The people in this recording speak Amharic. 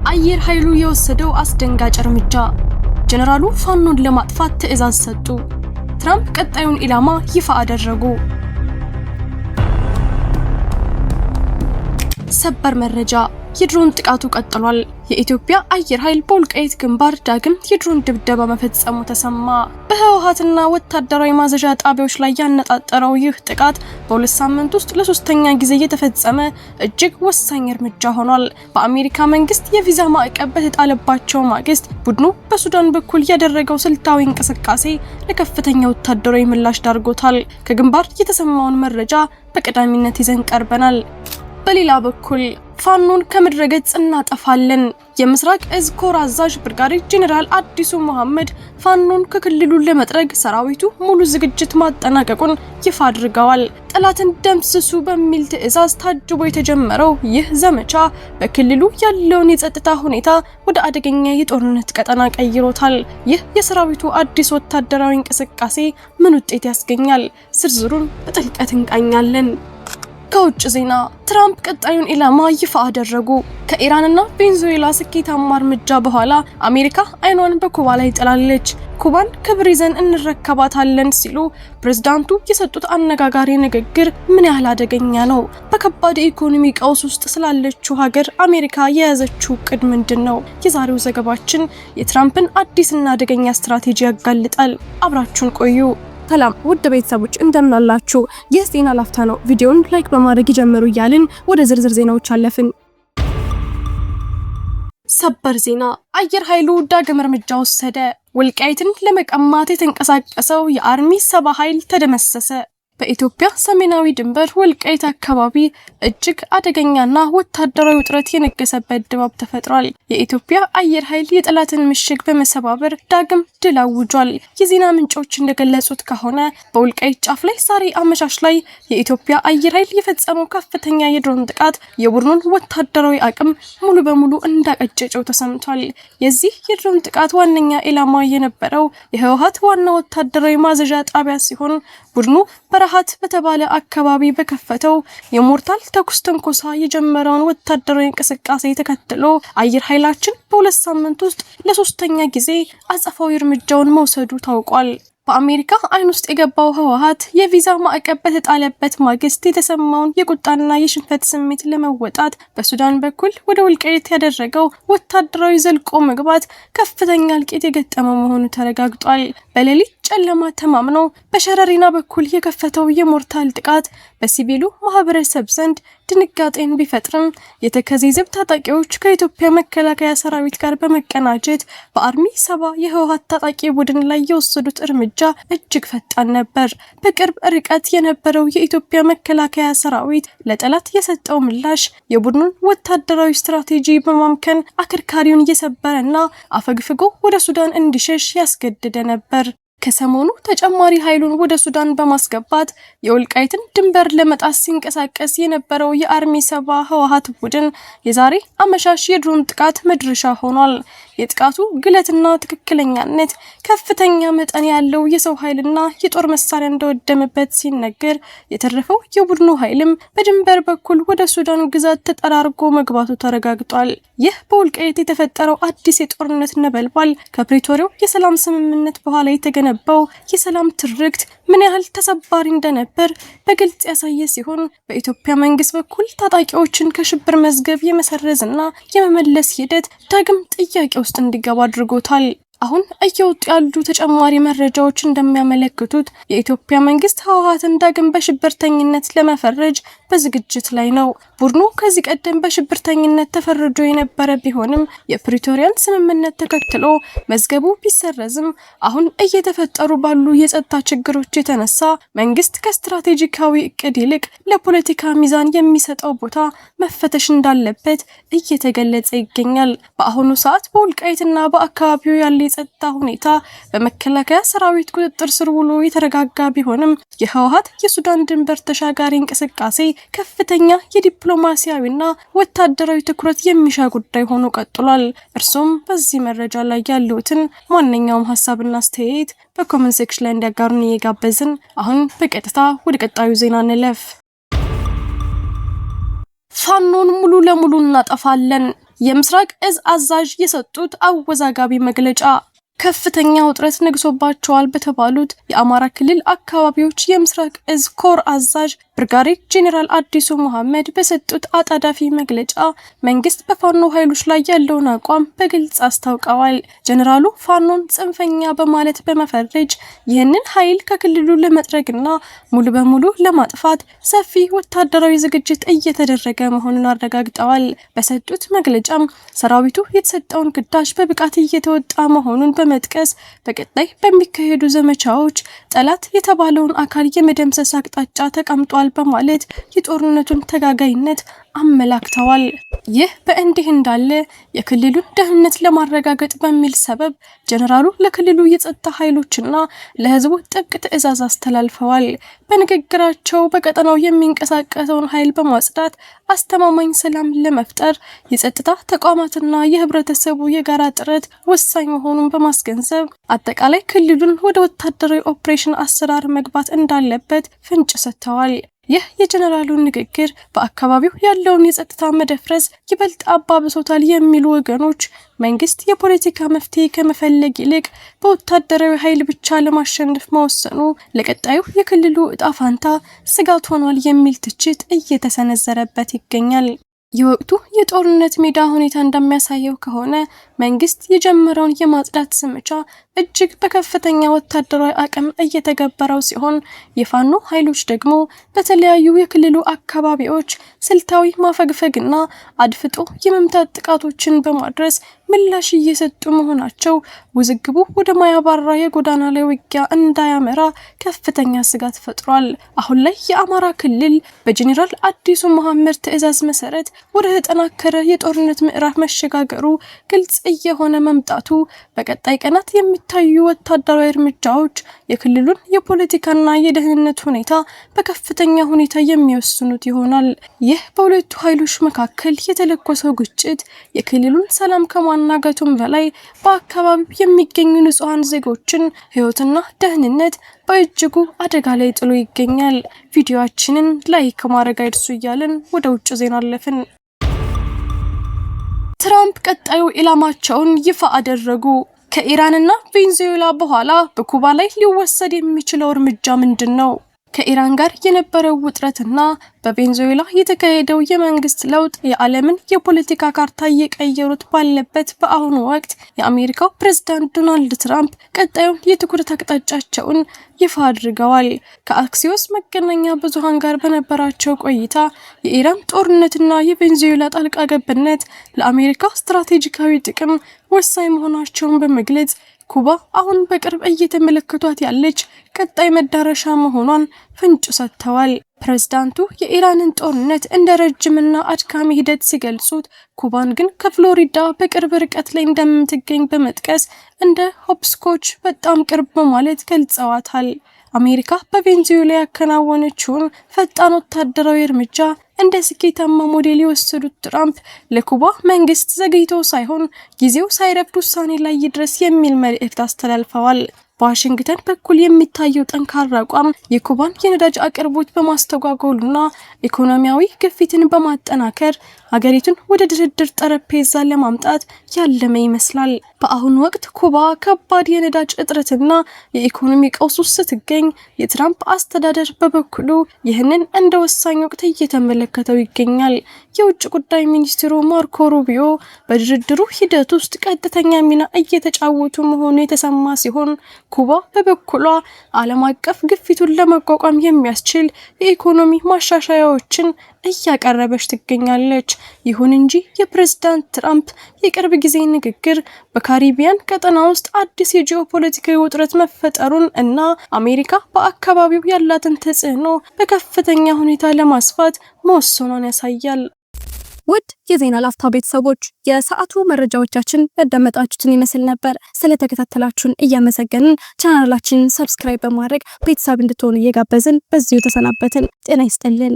አየር ኃይሉ የወሰደው አስደንጋጭ እርምጃ። ጀነራሉ ፋኖን ለማጥፋት ትዕዛዝ ሰጡ። ትራምፕ ቀጣዩን ኢላማ ይፋ አደረጉ። ሰበር መረጃ። የድሮን ጥቃቱ ቀጥሏል። የኢትዮጵያ አየር ኃይል በወልቃይት ግንባር ዳግም የድሮን ድብደባ መፈጸሙ ተሰማ። በህወሓትና ወታደራዊ ማዘዣ ጣቢያዎች ላይ ያነጣጠረው ይህ ጥቃት በሁለት ሳምንት ውስጥ ለሶስተኛ ጊዜ የተፈጸመ እጅግ ወሳኝ እርምጃ ሆኗል። በአሜሪካ መንግስት የቪዛ ማዕቀብ በተጣለባቸው ማግስት ቡድኑ በሱዳን በኩል ያደረገው ስልታዊ እንቅስቃሴ ለከፍተኛ ወታደራዊ ምላሽ ዳርጎታል። ከግንባር የተሰማውን መረጃ በቀዳሚነት ይዘን ቀርበናል። በሌላ በኩል ፋኖን ከምድረ ገጽ እናጠፋለን። የምስራቅ እዝ ኮር አዛዥ ብርጋዴር ጄኔራል አዲሱ መሐመድ ፋኖን ከክልሉ ለመጥረግ ሰራዊቱ ሙሉ ዝግጅት ማጠናቀቁን ይፋ አድርገዋል። ጠላትን ደምስሱ በሚል ትዕዛዝ ታጅቦ የተጀመረው ይህ ዘመቻ በክልሉ ያለውን የጸጥታ ሁኔታ ወደ አደገኛ የጦርነት ቀጠና ቀይሮታል። ይህ የሰራዊቱ አዲስ ወታደራዊ እንቅስቃሴ ምን ውጤት ያስገኛል? ዝርዝሩን በጥልቀት እንቃኛለን። ከውጭ ዜና ትራምፕ ቀጣዩን ኢላማ ይፋ አደረጉ። ከኢራንና ቬኔዙዌላ ስኬታማ እርምጃ በኋላ አሜሪካ አይኗን በኩባ ላይ ጥላለች። ኩባን ክብር ይዘን እንረከባታለን ሲሉ ፕሬዝዳንቱ የሰጡት አነጋጋሪ ንግግር ምን ያህል አደገኛ ነው? በከባድ ኢኮኖሚ ቀውስ ውስጥ ስላለችው ሀገር አሜሪካ የያዘችው እቅድ ምንድነው? የዛሬው ዘገባችን የትራምፕን አዲስና አደገኛ ስትራቴጂ ያጋልጣል። አብራችሁን ቆዩ። ሰላም ውድ ቤተሰቦች እንደምን አላችሁ? ይህ ዜና ላፍታ ነው። ቪዲዮውን ላይክ በማድረግ ይጀምሩ እያልን ወደ ዝርዝር ዜናዎች አለፍን። ሰበር ዜና። አየር ኃይሉ ዳግም እርምጃ ወሰደ። ወልቃይትን ለመቀማት የተንቀሳቀሰው የአርሚ 70 ኃይል ተደመሰሰ። በኢትዮጵያ ሰሜናዊ ድንበር ወልቃይት አካባቢ እጅግ አደገኛና ወታደራዊ ውጥረት የነገሰበት ድባብ ተፈጥሯል። የኢትዮጵያ አየር ኃይል የጠላትን ምሽግ በመሰባበር ዳግም ድል አውጇል። የዜና ምንጮች እንደገለጹት ከሆነ በወልቃይት ጫፍ ላይ ዛሬ አመሻሽ ላይ የኢትዮጵያ አየር ኃይል የፈጸመው ከፍተኛ የድሮን ጥቃት የቡድኑን ወታደራዊ አቅም ሙሉ በሙሉ እንዳቀጨጨው ተሰምቷል። የዚህ የድሮን ጥቃት ዋነኛ ኢላማ የነበረው የህወሓት ዋና ወታደራዊ ማዘዣ ጣቢያ ሲሆን ቡድኑ በረሃት በተባለ አካባቢ በከፈተው የሞርታል ተኩስ ትንኮሳ የጀመረውን ወታደራዊ እንቅስቃሴ ተከትሎ አየር ኃይላችን በሁለት ሳምንት ውስጥ ለሶስተኛ ጊዜ አጸፋዊ እርምጃውን መውሰዱ ታውቋል። በአሜሪካ አይን ውስጥ የገባው ህወሓት የቪዛ ማዕቀብ በተጣለበት ማግስት የተሰማውን የቁጣና የሽንፈት ስሜት ለመወጣት በሱዳን በኩል ወደ ወልቃይት ያደረገው ወታደራዊ ዘልቆ መግባት ከፍተኛ እልቂት የገጠመው መሆኑ ተረጋግጧል። በሌሊት ጨለማ ተማምኖ በሸረሪና በኩል የከፈተው የሞርታል ጥቃት በሲቪሉ ማህበረሰብ ዘንድ ድንጋጤን ቢፈጥርም የተከዜ ዘብ ታጣቂዎች ከኢትዮጵያ መከላከያ ሰራዊት ጋር በመቀናጀት በአርሚ 70 የህወሓት ታጣቂ ቡድን ላይ የወሰዱት እርምጃ እጅግ ፈጣን ነበር። በቅርብ ርቀት የነበረው የኢትዮጵያ መከላከያ ሰራዊት ለጠላት የሰጠው ምላሽ የቡድኑን ወታደራዊ ስትራቴጂ በማምከን አከርካሪውን እየሰበረና አፈግፍጎ ወደ ሱዳን እንዲሸሽ ያስገደደ ነበር። ከሰሞኑ ተጨማሪ ኃይሉን ወደ ሱዳን በማስገባት የወልቃይትን ድንበር ለመጣስ ሲንቀሳቀስ የነበረው የአርሚ 70 ህወሓት ቡድን የዛሬ አመሻሽ የድሮን ጥቃት መድረሻ ሆኗል። የጥቃቱ ግለትና ትክክለኛነት ከፍተኛ መጠን ያለው የሰው ኃይልና የጦር መሳሪያ እንደወደመበት ሲነገር፣ የተረፈው የቡድኑ ኃይልም በድንበር በኩል ወደ ሱዳን ግዛት ተጠራርጎ መግባቱ ተረጋግጧል። ይህ በወልቃይት የተፈጠረው አዲስ የጦርነት ነበልባል ከፕሪቶሪያው የሰላም ስምምነት በኋላ የተገነባው የሰላም ትርክት ምን ያህል ተሰባሪ እንደነበር በግልጽ ያሳየ ሲሆን በኢትዮጵያ መንግስት በኩል ታጣቂዎችን ከሽብር መዝገብ የመሰረዝና የመመለስ ሂደት ዳግም ጥያቄ ውስጥ እንዲገባ አድርጎታል። አሁን እየወጡ ያሉ ተጨማሪ መረጃዎች እንደሚያመለክቱት የኢትዮጵያ መንግስት ህወሓትን ዳግም በሽብርተኝነት ለመፈረጅ በዝግጅት ላይ ነው። ቡድኑ ከዚህ ቀደም በሽብርተኝነት ተፈርጆ የነበረ ቢሆንም የፕሪቶሪያን ስምምነት ተከትሎ መዝገቡ ቢሰረዝም አሁን እየተፈጠሩ ባሉ የጸጥታ ችግሮች የተነሳ መንግስት ከስትራቴጂካዊ እቅድ ይልቅ ለፖለቲካ ሚዛን የሚሰጠው ቦታ መፈተሽ እንዳለበት እየተገለጸ ይገኛል። በአሁኑ ሰዓት በወልቃይትና በአካባቢው ያለ የጸጥታ ሁኔታ በመከላከያ ሰራዊት ቁጥጥር ስር ውሎ የተረጋጋ ቢሆንም የህወሓት የሱዳን ድንበር ተሻጋሪ እንቅስቃሴ ከፍተኛ የዲፕሎማሲያዊና ወታደራዊ ትኩረት የሚሻ ጉዳይ ሆኖ ቀጥሏል። እርሱም በዚህ መረጃ ላይ ያሉትን ማንኛውም ሀሳብና አስተያየት በኮሜንት ሴክሽን ላይ እንዲያጋሩን እየጋበዝን አሁን በቀጥታ ወደ ቀጣዩ ዜና እንለፍ። ፋኖን ሙሉ ለሙሉ እናጠፋለን። የምስራቅ እዝ አዛዥ የሰጡት አወዛጋቢ መግለጫ። ከፍተኛ ውጥረት ነግሶባቸዋል በተባሉት የአማራ ክልል አካባቢዎች የምስራቅ እዝ ኮር አዛዥ ብርጋዴር ጄኔራል አዲሱ መሐመድ በሰጡት አጣዳፊ መግለጫ መንግስት በፋኖ ኃይሎች ላይ ያለውን አቋም በግልጽ አስታውቀዋል። ጄኔራሉ ፋኖን ጽንፈኛ በማለት በመፈረጅ ይህንን ኃይል ከክልሉ ለመጥረግና ሙሉ በሙሉ ለማጥፋት ሰፊ ወታደራዊ ዝግጅት እየተደረገ መሆኑን አረጋግጠዋል። በሰጡት መግለጫም ሰራዊቱ የተሰጠውን ግዳጅ በብቃት እየተወጣ መሆኑን በመጥቀስ በቀጣይ በሚካሄዱ ዘመቻዎች ጠላት የተባለውን አካል የመደምሰስ አቅጣጫ ተቀምጧል በማለት የጦርነቱን ተጋጋይነት አመላክተዋል። ይህ በእንዲህ እንዳለ የክልሉን ደህንነት ለማረጋገጥ በሚል ሰበብ ጄኔራሉ ለክልሉ የጸጥታ ኃይሎችና ለህዝቡ ጥብቅ ትዕዛዝ አስተላልፈዋል። በንግግራቸው በቀጠናው የሚንቀሳቀሰውን ኃይል በማጽዳት አስተማማኝ ሰላም ለመፍጠር የጸጥታ ተቋማትና የህብረተሰቡ የጋራ ጥረት ወሳኝ መሆኑን በማስገንዘብ አጠቃላይ ክልሉን ወደ ወታደራዊ ኦፕሬሽን አሰራር መግባት እንዳለበት ፍንጭ ሰጥተዋል። ይህ የጄኔራሉ ንግግር በአካባቢው ያለውን የጸጥታ መደፍረስ ይበልጥ አባብሶታል የሚሉ ወገኖች መንግስት የፖለቲካ መፍትሄ ከመፈለግ ይልቅ በወታደራዊ ኃይል ብቻ ለማሸነፍ መወሰኑ ለቀጣዩ የክልሉ እጣ ፋንታ ስጋት ሆኗል የሚል ትችት እየተሰነዘረበት ይገኛል። የወቅቱ የጦርነት ሜዳ ሁኔታ እንደሚያሳየው ከሆነ መንግስት የጀመረውን የማጽዳት ዘመቻ እጅግ በከፍተኛ ወታደራዊ አቅም እየተገበረው ሲሆን የፋኖ ኃይሎች ደግሞ በተለያዩ የክልሉ አካባቢዎች ስልታዊ ማፈግፈግና አድፍጦ የመምታት ጥቃቶችን በማድረስ ምላሽ እየሰጡ መሆናቸው ውዝግቡ ወደ ማያባራ የጎዳና ላይ ውጊያ እንዳያመራ ከፍተኛ ስጋት ፈጥሯል። አሁን ላይ የአማራ ክልል በጄኔራል አዲሱ መሐመድ ትዕዛዝ መሰረት ወደ ተጠናከረ የጦርነት ምዕራፍ መሸጋገሩ ግልጽ እየሆነ መምጣቱ በቀጣይ ቀናት የሚታዩ ወታደራዊ እርምጃዎች የክልሉን የፖለቲካና የደህንነት ሁኔታ በከፍተኛ ሁኔታ የሚወስኑት ይሆናል። ይህ በሁለቱ ኃይሎች መካከል የተለኮሰው ግጭት የክልሉን ሰላም ከማናጋቱም በላይ በአካባቢው የሚገኙ ንጹሃን ዜጎችን ሕይወትና ደህንነት በእጅጉ አደጋ ላይ ጥሎ ይገኛል። ቪዲዮአችንን ላይክ ማድረግ አይርሱ እያልን ወደ ውጭ ዜና አለፍን። ትራምፕ ቀጣዩ ኢላማቸውን ይፋ አደረጉ። ከኢራንና ቬንዙዌላ በኋላ በኩባ ላይ ሊወሰድ የሚችለው እርምጃ ምንድን ነው? ከኢራን ጋር የነበረው ውጥረትና በቬንዙዌላ የተካሄደው የመንግስት ለውጥ የዓለምን የፖለቲካ ካርታ እየቀየሩት ባለበት በአሁኑ ወቅት የአሜሪካው ፕሬዝዳንት ዶናልድ ትራምፕ ቀጣዩን የትኩረት አቅጣጫቸውን ይፋ አድርገዋል። ከአክሲዮስ መገናኛ ብዙሃን ጋር በነበራቸው ቆይታ የኢራን ጦርነትና የቬንዙዌላ ጣልቃ ገብነት ለአሜሪካ ስትራቴጂካዊ ጥቅም ወሳኝ መሆናቸውን በመግለጽ ኩባ አሁን በቅርብ እየተመለከቷት ያለች ቀጣይ መዳረሻ መሆኗን ፍንጭ ሰጥተዋል። ፕሬዝዳንቱ የኢራንን ጦርነት እንደ ረጅምና አድካሚ ሂደት ሲገልጹት ኩባን ግን ከፍሎሪዳ በቅርብ ርቀት ላይ እንደምትገኝ በመጥቀስ እንደ ሆፕስኮች በጣም ቅርብ በማለት ገልጸዋታል። አሜሪካ በቬንዙዌላ ያከናወነችውን ፈጣን ወታደራዊ እርምጃ እንደ ስኬታማ ሞዴል የወሰዱት ትራምፕ ለኩባ መንግስት ዘግይቶ ሳይሆን ጊዜው ሳይረፍድ ውሳኔ ላይ ይድረስ የሚል መልእክት አስተላልፈዋል። በዋሽንግተን በኩል የሚታየው ጠንካራ አቋም የኩባን የነዳጅ አቅርቦት በማስተጓጎሉና ኢኮኖሚያዊ ግፊትን በማጠናከር ሀገሪቱን ወደ ድርድር ጠረጴዛ ለማምጣት ያለመ ይመስላል። በአሁኑ ወቅት ኩባ ከባድ የነዳጅ እጥረትና የኢኮኖሚ ቀውስ ውስጥ ስትገኝ የትራምፕ አስተዳደር በበኩሉ ይህንን እንደ ወሳኝ ወቅት እየተመለከተው ይገኛል። የውጭ ጉዳይ ሚኒስትሩ ማርኮ ሩቢዮ በድርድሩ ሂደት ውስጥ ቀጥተኛ ሚና እየተጫወቱ መሆኑ የተሰማ ሲሆን ኩባ በበኩሏ ዓለም አቀፍ ግፊቱን ለመቋቋም የሚያስችል የኢኮኖሚ ማሻሻያዎችን እያቀረበች ትገኛለች። ይሁን እንጂ የፕሬዝዳንት ትራምፕ የቅርብ ጊዜ ንግግር በካሪቢያን ቀጠና ውስጥ አዲስ የጂኦፖለቲካዊ ውጥረት መፈጠሩን እና አሜሪካ በአካባቢው ያላትን ተጽዕኖ በከፍተኛ ሁኔታ ለማስፋት መወሰኗን ያሳያል። ውድ የዜና ላፍታ ቤተሰቦች የሰዓቱ መረጃዎቻችን ያዳመጣችሁትን ይመስል ነበር። ስለተከታተላችሁን እያመሰገንን ቻናላችንን ሰብስክራይብ በማድረግ ቤተሰብ እንድትሆኑ እየጋበዝን በዚሁ ተሰናበትን። ጤና ይስጥልን።